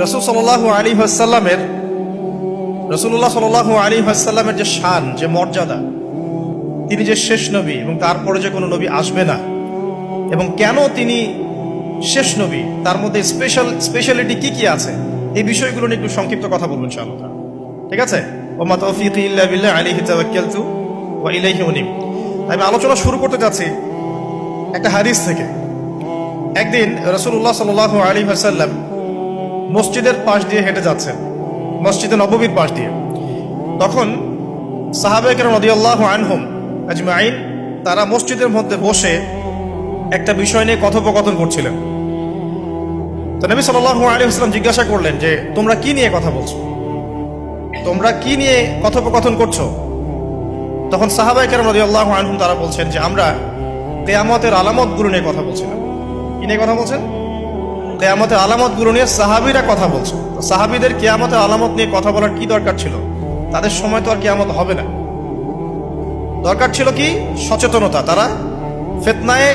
রাসূলুল্লাহ সাল্লাল্লাহু আলাইহি ওয়াসাল্লামের যে শান, যে মর্যাদা, তিনি যে শেষ নবী এবং তারপরে যে কোনো নবী আসবে না, এবং কেন তিনি শেষ নবী, তার মধ্যে স্পেশালিটি কি কি আছে, এই বিষয়গুলো নিয়ে একটু সংক্ষিপ্ত কথা বলবো ইনশাআল্লাহ। ঠিক আছে? ওমা তাওফীকি ইল্লা বিল্লাহ আলাইহি তাওয়াক্কালতু ওয়া ইলাইহি উনীব। আমি আলোচনা শুরু করতে যাচ্ছি একটা হাদিস থেকে। একদিন রাসূলুল্লাহ সাল্লাল্লাহু আলাইহি ওয়াসাল্লাম মসজিদের পাশ দিয়ে হেঁটে যাচ্ছেন, মসজিদে নববীর পাশ দিয়ে। তখন সাহাবায়ে কেরাম রাদিয়াল্লাহু আনহুম আজমাইন তারা মসজিদের মধ্যে বসে একটা বিষয় নিয়ে কথোপকথন করছিলেন। তো নবী সাল্লাল্লাহু আলাইহি ওয়াসাল্লাম জিজ্ঞাসা করলেন যে তোমরা কি নিয়ে কথা বলছো, তোমরা কি নিয়ে কথোপকথন করছো? তখন সাহাবায়ে কেরাম রাদিয়াল্লাহু আনহুম তারা বলছেন যে আমরা কিয়ামতের আলামতগুলো নিয়ে কথা বলছিলাম। কি নিয়ে কথা বলছেন? কিয়ামতের আলামতগুলো নিয়ে সাহাবীরা কথা বলছে। তো সাহাবীদের কিয়ামতের আলামত নিয়ে কথা বলার কি দরকার ছিল? তাদের সময় তো আর কিয়ামত হবে না। দরকার ছিল কি? সচেতনতা। তারা ফিতনায়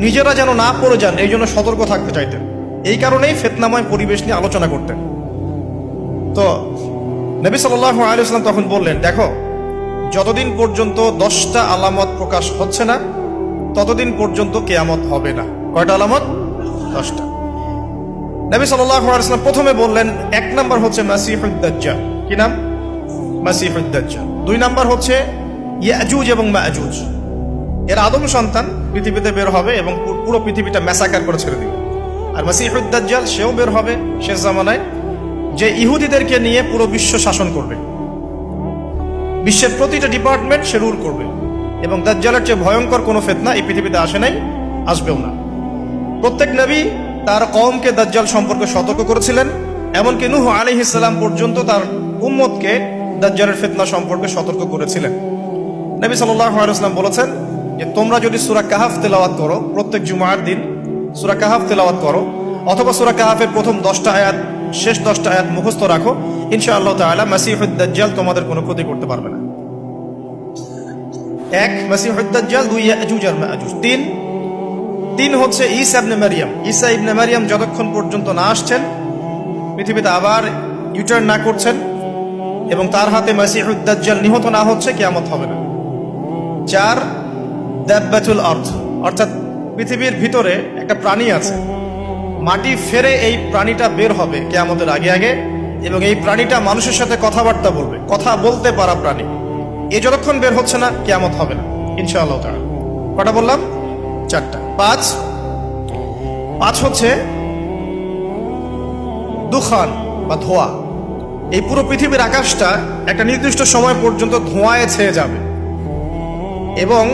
নিজেরা যেন না পড়ে যান, এই জন্য সতর্ক থাকতে চাইতেন। এই কারণেই ফিতনাময় পরিবেশ নিয়ে আলোচনা করতেন। তো নবী সাল্লাল্লাহু আলাইহি ওয়াসাল্লাম তখন বললেন, দেখো, যতদিন পর্যন্ত 10টা আলামত প্রকাশ হচ্ছে না ততদিন পর্যন্ত কিয়ামত হবে না। কয়টা আলামত? 10টা। নবী সাল্লাল্লাহু আলাইহি ওয়াসাল্লাম প্রথমে বললেন, 1 নাম্বার হচ্ছে মাসিহুদ দাজ্জাল। কি নাম? মাসিহুদ দাজ্জাল। 2 নাম্বার হচ্ছে ইয়াজুজ এবং মাজুজ। এর আদম সন্তান পৃথিবীতে বের হবে এবং পুরো পৃথিবীটা ম্যাসাকার করে ছেড়ে দিবে। আর মাসিহুদ দাজ্জাল সেও বের হবে শেষ জামানায়, যে ইহুদিদেরকে নিয়ে পুরো বিশ্ব শাসন করবে, বিশ্বের প্রতিটা ডিপার্টমেন্ট সে রুল করবে। এবং দাজ্জালের চেয়ে ভয়ঙ্কর কোনো ফিতনা এই পৃথিবীতে আসে নাই, আসবেও না। প্রত্যেক নবী তার কওমকে দাজ্জাল সম্পর্কে সতর্ক করেছিলেন, এমনকি নূহ আলাইহিস সালাম পর্যন্ত তার উম্মতকে দাজ্জালের ফিতনা সম্পর্কে সতর্ক করেছিলেন। নবী সাল্লাল্লাহু আলাইহি ওয়াসাল্লাম বলেছেন যে তোমরা যদি সূরা কাহাফ তেলাওয়াত করো, প্রত্যেক জুমার দিন সূরা কাহাফ তেলাওয়াত করো, অথবা সূরা কাহাফের প্রথম 10টা আয়াত, শেষ 10টা আয়াত মুখস্থ রাখো, ইনশাআল্লাহ তাআলা মাসিহুদ দাজ্জাল তোমাদের কোনো ক্ষতি করতে পারবে না। 1 মাসিহুদ দাজ্জাল, 2 ইয়াজুজ আর মাজুজ, 3 হচ্ছে ঈসা ইবনে মারইয়াম। ঈসা ইবনে মারইয়াম যতক্ষণ পর্যন্ত না আসছেন, পৃথিবীতে আবার ইউটার্ন না করছেন এবং তার হাতে মাসিহুদ দাজ্জাল নিহত না হচ্ছে, কিয়ামত হবে না। 4 দাব্বাতুল আরদ, অর্থাৎ পৃথিবীর ভিতরে একটা প্রাণী আছে, মাটি ফেরে এই প্রাণীটা বের হবে কিয়ামতের আগে আগে, এবং এই প্রাণীটা মানুষের সাথে কথাবার্তা বলবে, কথা বলতে পারা প্রাণী। এই যতক্ষণ বের হচ্ছে না, কিয়ামত হবে না ইনশাআল্লাহ তাআলা। কটা বললাম? 4টা। 5 হচ্ছে দুখান বা ধোঁয়া। এই পুরো পৃথিবীর আকাশটা একটা নির্দিষ্ট সময় পর্যন্ত ধোঁয়ায় ছেয়ে যাবে, এবং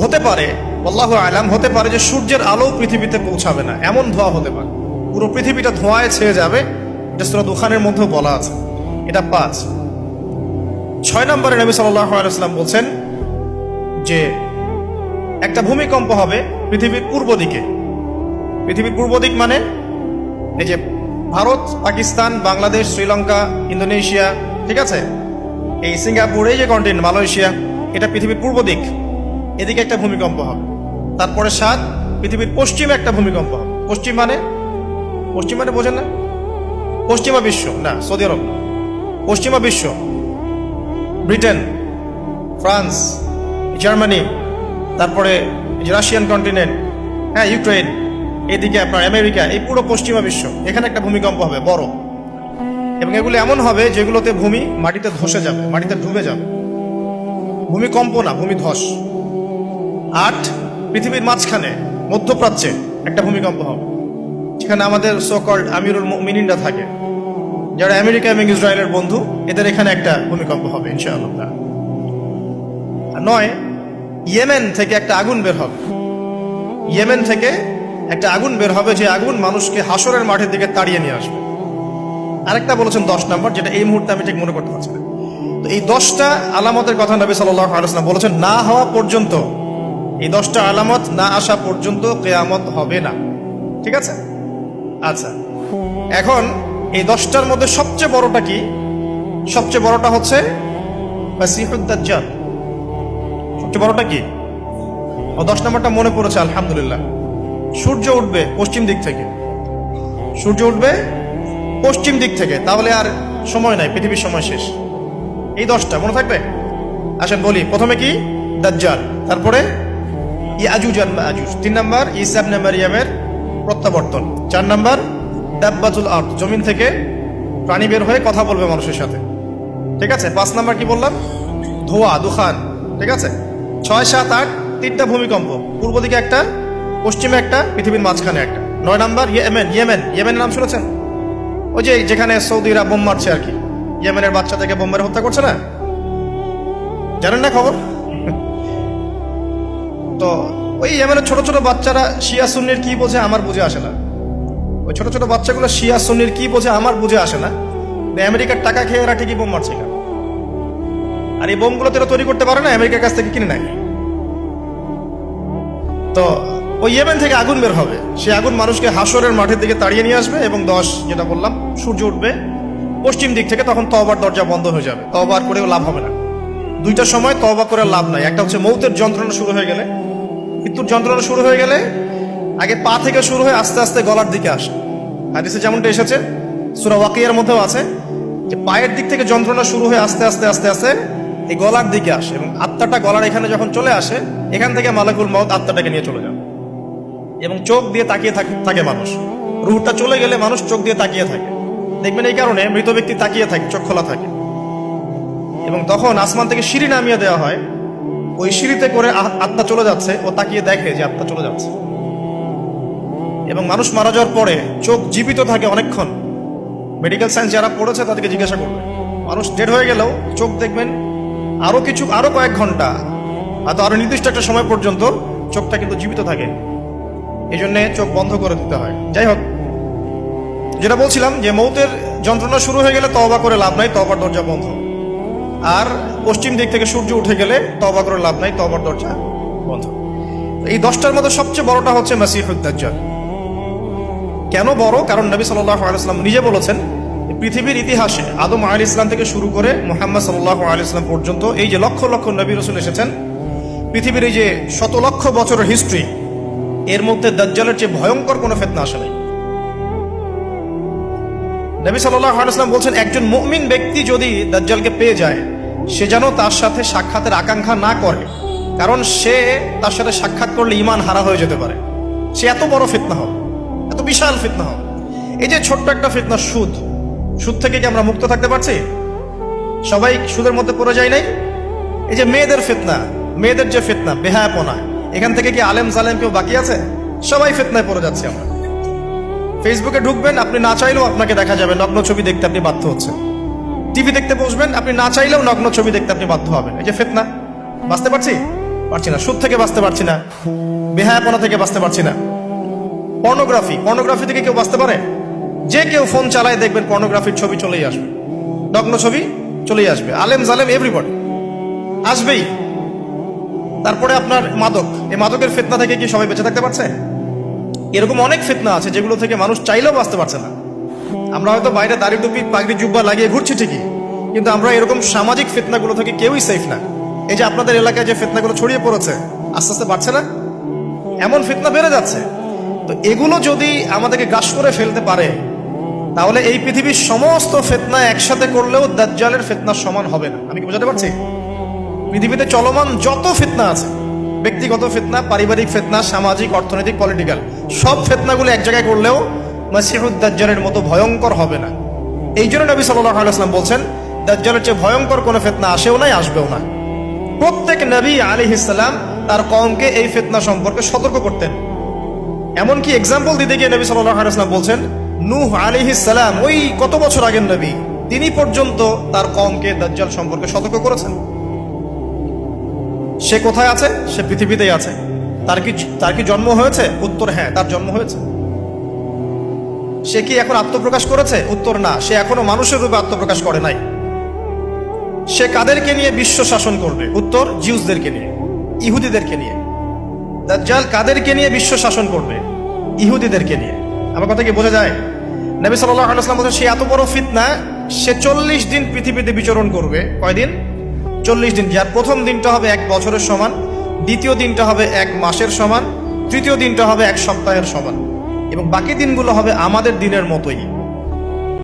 হতে পারে, আল্লাহু আলাম, হতে পারে যে সূর্যের আলো পৃথিবীতে পৌঁছাবে না, এমন ধোঁয়া হতে পারে। পুরো পৃথিবীটা ধোঁয়ায় ছেয়ে যাবে, এটা সূরা দুখানের মধ্যেও বলা আছে। এটা 5। 6 নম্বরে নবী সাল্লাল্লাহু আলাইহি ওয়াসাল্লাম বলছেন যে একটা ভূমিকম্প হবে পৃথিবীর পূর্ব দিকে। পৃথিবীর পূর্ব দিক মানে এই যে ভারত, পাকিস্তান, বাংলাদেশ, শ্রীলঙ্কা, ইন্দোনেশিয়া, ঠিক আছে, এই সিঙ্গাপুর, এই যে কন্টিনেন্ট, মালয়েশিয়া, এটা পৃথিবীর পূর্ব দিক। এদিকে একটা ভূমিকম্প হবে। তারপরে 7 পৃথিবীর পশ্চিমে একটা ভূমিকম্প হবে। পশ্চিম মানে বোঝেন না? পশ্চিমা বিশ্ব না, সৌদি আরব, পশ্চিমা বিশ্ব, ব্রিটেন, ফ্রান্স, জার্মানি, তারপরে রাশিয়ান কন্টিনেন্ট, হ্যাঁ, ইউক্রেন, এদিকে আপনার আমেরিকা, এই পুরো পশ্চিমা বিশ্ব, এখানে একটা ভূমিকম্প হবে বড়। এবং এগুলো এমন হবে যেগুলোতে ভূমি মাটিতে ধসে যাবে, মাটিতে ডুবে যাবে। ভূমিকম্প না, ভূমিধস। 8 পৃথিবীর মাঝখানে মধ্যপ্রাচ্যে একটা ভূমিকম্প হবে, যেখানে আমাদের সো-কল্ড আমিরুল মুমিনিনরা থাকে, যারা আমেরিকা এবং ইসরায়েলের বন্ধু, এদের এখানে একটা ভূমিকম্প হবে ইনশাআল্লাহ। 9 ইয়েমেন থেকে একটা আগুন বের হবে। ইয়েমেন থেকে একটা আগুন বের হবে, যে আগুন মানুষকে হাসরের মাঠের দিকে তাড়িয়ে নিয়ে আসবে। আরেকটা বলেছেন 10 নম্বর, যেটা এই মুহূর্তে আমি ঠিক মনে করতে পারছি না। তো এই 10টা আলামতের কথা নবী সাল্লাল্লাহু আলাইহি ওয়াসাল্লাম বলেছেন, না হওয়া পর্যন্ত, এই 10টা আলামত না আসা পর্যন্ত কিয়ামত হবে না। ঠিক আছে? আচ্ছা, এখন এই 10টার মধ্যে সবচেয়ে বড়টা কি? সবচেয়ে বড়টা হচ্ছে মাসিহুদ দাজ্জাল। সবচেয়ে বড়টা কি? 10 নম্বরটা মনে পড়েছে, আলহামদুলিল্লাহ। সূর্য উঠবে পশ্চিম দিক থেকে, সূর্য উঠবে পশ্চিম দিক থেকে, তাহলে আর সময় নাই, পৃথিবীর সময় শেষ। এই 10টা মনে থাকবে। আসেন বলি, প্রথমে কি? দাজ্জাল, তারপরে ইয়াজুজ আর মাজুজ, 3 নাম্বার ঈসা ইবনে মারইয়ামের প্রত্যাবর্তন, 4 নাম্বার দাব্বাতুল আরদ, জমিন থেকে প্রাণী বের হয়ে কথা বলবে মানুষের সাথে, ঠিক আছে। 5 নাম্বার কি বললাম? ধোঁয়া, দুখান, ঠিক আছে। 6, 7, 8 3টা ভূমিকম্প, পূর্ব দিকে একটা, পশ্চিমে একটা, পৃথিবীর মাঝখানে একটা। 9 নাম্বার ইয়েমেনের নাম শুনেছেন? ওই যে যেখানে সৌদিরা বোম মারছে আর কি, ইয়েমেনের বাচ্চা থেকে বোম মেরে হত্যা করছে না, জানেন না খবর? তো ওই ইয়েমেনের ছোট ছোট বাচ্চারা শিয়া সুন্নির কি বোঝে আমার বুঝে আসে না। ওই ছোট ছোট বাচ্চাগুলো শিয়া সুন্নির কি বোঝে আমার বুঝে আসে না। আমেরিকার টাকা খেয়ে এরা ঠিকই বোম মারছে কেন? আর এই বোমগুলো তো তৈরি করতে পারে না, আমেরিকার কাছ থেকে কিনে নেয়। তো ওই ইয়েমেন থেকে আগুন বের হবে, সেই আগুন মানুষকে হাসরের মাঠের দিকে তাড়িয়ে নিয়ে আসবে, এবং 10 যেটা বললাম, সূর্য উঠবে পশ্চিম দিক থেকে, তখন তওবার দরজা বন্ধ হয়ে যাবে, তওবা করেও লাভ হবে না। 2টা সময় তওবা করে লাভ নাই। একটা হচ্ছে মৌতের যন্ত্রণা শুরু হয়ে গেলে, মৃত্যুর যন্ত্রণা শুরু হয়ে গেলে আগে পা থেকে শুরু হয়ে আস্তে আস্তে গলার দিকে আসে। হাদিসে যেমনটা এসেছে, সূরা ওয়াকিয়ার মধ্যেও আছে যে পায়ের দিক থেকে যন্ত্রণা শুরু হয়ে আস্তে আস্তে আস্তে আস্তে এই গলার দিকে আসে, এবং আত্মাটা গলার এখানে যখন চলে আসে, এখান থেকে মালাকুল মউত আত্মাটাকে নিয়ে চলে যায়, এবং চোখ দিয়ে তাকিয়ে থাকে মানুষ। রুহটা চলে গেলে মানুষ চোখ দিয়ে তাকিয়ে থাকে, দেখবেন এই কারণে মৃত ব্যক্তি তাকিয়ে থাকে, চোখ খোলা থাকে। এবং তখন আসমান থেকে সিঁড়ি নামিয়ে দেওয়া হয়, ওই সিঁড়িতে করে আত্মা চলে যাচ্ছে, ও তাকিয়ে দেখে যে আত্মা চলে যাচ্ছে। এবং মানুষ মারা যাওয়ার পরে চোখ জীবিত থাকে অনেকক্ষণ। মেডিকেল সায়েন্স যারা পড়েছে তাদেরকে জিজ্ঞাসা করবে, মানুষ ডেড হয়ে গেলেও চোখ দেখবেন আরো কয়েক ঘন্টা, হয়তো আরো নির্দিষ্ট একটা সময় পর্যন্ত চোখটা কিন্তু জীবিত থাকে। এই জন্যে চোখ বন্ধ করে দিতে হয়। যাই হোক, যেটা বলছিলাম যে মৌতের যন্ত্রণা শুরু হয়ে গেলে তওবা করে লাভ নাই, তওবার দরজা বন্ধ। আর পশ্চিম দিক থেকে সূর্য উঠে গেলে তওবা করে লাভ নাই, তওবার দরজা বন্ধ। এই 10টার মধ্যে সবচেয়ে বড়টা হচ্ছে মাসিহুদ দাজ্জাল। কেন বড়? কারণ নবী সাল্লাল্লাহু আলাইহি ওয়াসাল্লাম নিজে বলেছেন, পৃথিবীর ইতিহাসে আদম আলাইহিস সালাম থেকে শুরু করে মুহাম্মদ সাল্লাল্লাহু আলাইহি ওয়াসাল্লাম পর্যন্ত এই যে লক্ষ লক্ষ নবী রাসূল এসেছেন, পৃথিবীর এই যে শত লক্ষ বছরের হিস্ট্রি, এর মধ্যে দাজ্জালের চেয়ে ভয়ঙ্কর কোনো ফিতনা আসে নাই। নবী সাল্লাল্লাহু আলাইহি ওয়াসাল্লাম বলছেন, একজন মুমিন ব্যক্তি যদি দাজ্জালকে পেয়ে যায়, সে যেন তার সাথে সাক্ষাতের আকাঙ্ক্ষা না করে, কারণ সে তার সাথে সাক্ষাৎ করলে ঈমান হারা হয়ে যেতে পারে। সে এত বড় ফিতনা হবে, এত বিশাল ফিতনা হবে। এই যে ছোট্ট একটা ফিতনা সুদ থেকে কি আমরা মুক্ত থাকতে পারছি? সবাই সুদের মধ্যে পড়ে যায় নাই? এই যে মেয়েদের ফিতনা, মেয়েদের যে ফিতনা, বেহায়াপনা, এখান থেকে কি আলেম জালেম কেউ বাকি আছে? সবাই ফিতনায় পড়ে যাচ্ছে আমরা। ফেসবুকে ঢুকবেন, আপনি না চাইলেও আপনাকে দেখা যাবে নগ্ন ছবি দেখতে আপনি বাধ্য হচ্ছেন। টিভি দেখতে বসবেন, আপনি না চাইলেও নগ্ন ছবি দেখতে আপনি বাধ্য হবেন। এই যে ফিতনা, বাঁচতে পারছি না। সুদ থেকে বাঁচতে পারছি না, বেহায়াপনা থেকে বাঁচতে পারছি না। পর্নোগ্রাফি থেকে কেউ বাঁচতে পারে? যে কেউ ফোন চালায় দেখবেন পর্নোগ্রাফির ছবি চলেই আসবে, নগ্ন ছবি চলেই আসবে। আলেম জালেম এভরিবডি আসবেই। তারপরে আপনার মাদক, এই মাদকের ফিতনা থেকে কি সবাই বেঁচে থাকতে পারছে? এরকম অনেক ফিতনা আছে যেগুলো থেকে মানুষ চাইলেও বাঁচতে পারছে না। আমরা হয়তো বাইরে দাড়ি টুপি পাগড়ি জুব্বা লাগিয়ে ঘুরছি ঠিকই, কিন্তু আমরা এরকম সামাজিক ফিতনাগুলো থেকে কেউই সেফ না। এই যে আপনাদের এলাকায় যে ফিতনাগুলো ছড়িয়ে পড়েছে, আস্তে আস্তে বাড়ছে না? এমন ফিতনা বেড়ে যাচ্ছে। তো এগুলো যদি আমাদেরকে গ্রাস করে ফেলতে পারে, তাহলে এই পৃথিবীর সমস্ত ফিতনা একসাথে করলেও দাজ্জালের ফিতনার সমান হবে না। আমি কি বোঝাতে পারছি? পৃথিবীতে চলমান যত ফিতনা আছে, ব্যক্তিগত ফিতনা, পারিবারিক ফিতনা, সামাজিক, অর্থনৈতিক, পলিটিক্যাল, সব ফিতনাগুলো এক জায়গায় করলেও মাসিহুদ দাজ্জালের মতো ভয়ঙ্কর হবে না। এই জন্য নবী সাল্লাল্লাহু আলাইহি ওয়াসাল্লাম বলছেন, দাজ্জালের চেয়ে ভয়ঙ্কর কোনো ফিতনা আসেও নাই, আসবেও না। প্রত্যেক নবী আলাইহিস সালাম তার কওমকে এই ফিতনা সম্পর্কে সতর্ক করতেন। এমনকি এক্সাম্পল দিতে গিয়ে নবী সাল্লাল্লাহু আলাইহি ওয়াসাল্লাম বলছেন, নূহ আলাইহিস সালাম, ওই কত বছর আগের নবী, তিনি পর্যন্ত তার কওমকে দাজ্জাল সম্পর্কে সতর্ক করেছেন। সে কোথায় আছে? সে পৃথিবীতেই আছে। তার কি জন্ম হয়েছে? উত্তর হ্যাঁ, তার জন্ম হয়েছে। সে কি এখন আত্মপ্রকাশ করেছে? উত্তর না, সে এখনো মানুষের রূপে আত্মপ্রকাশ করে নাই। সে কাদেরকে নিয়ে বিশ্ব শাসন করবে? উত্তর জিউসদেরকে নিয়ে, ইহুদিদেরকে নিয়ে। দাজ্জাল কাদেরকে নিয়ে বিশ্ব শাসন করবে? ইহুদিদেরকে নিয়ে। আমার কথা কি বোঝা যায়? নবী সাল্লাল্লাহু আলাইহি ওয়াসাল্লাম বলেন, সে এত বড় ফিতনা, সে 40 দিন পৃথিবীতে বিচরণ করবে। কয়দিন? 40 দিন। যার প্রথম দিনটা হবে 1 বছরের সমান, দ্বিতীয় দিনটা হবে 1 মাসের সমান, তৃতীয় দিনটা হবে 1 সপ্তাহের সমান। এবং বাকি দিনগুলো হবে আমাদের দিনের মতোই।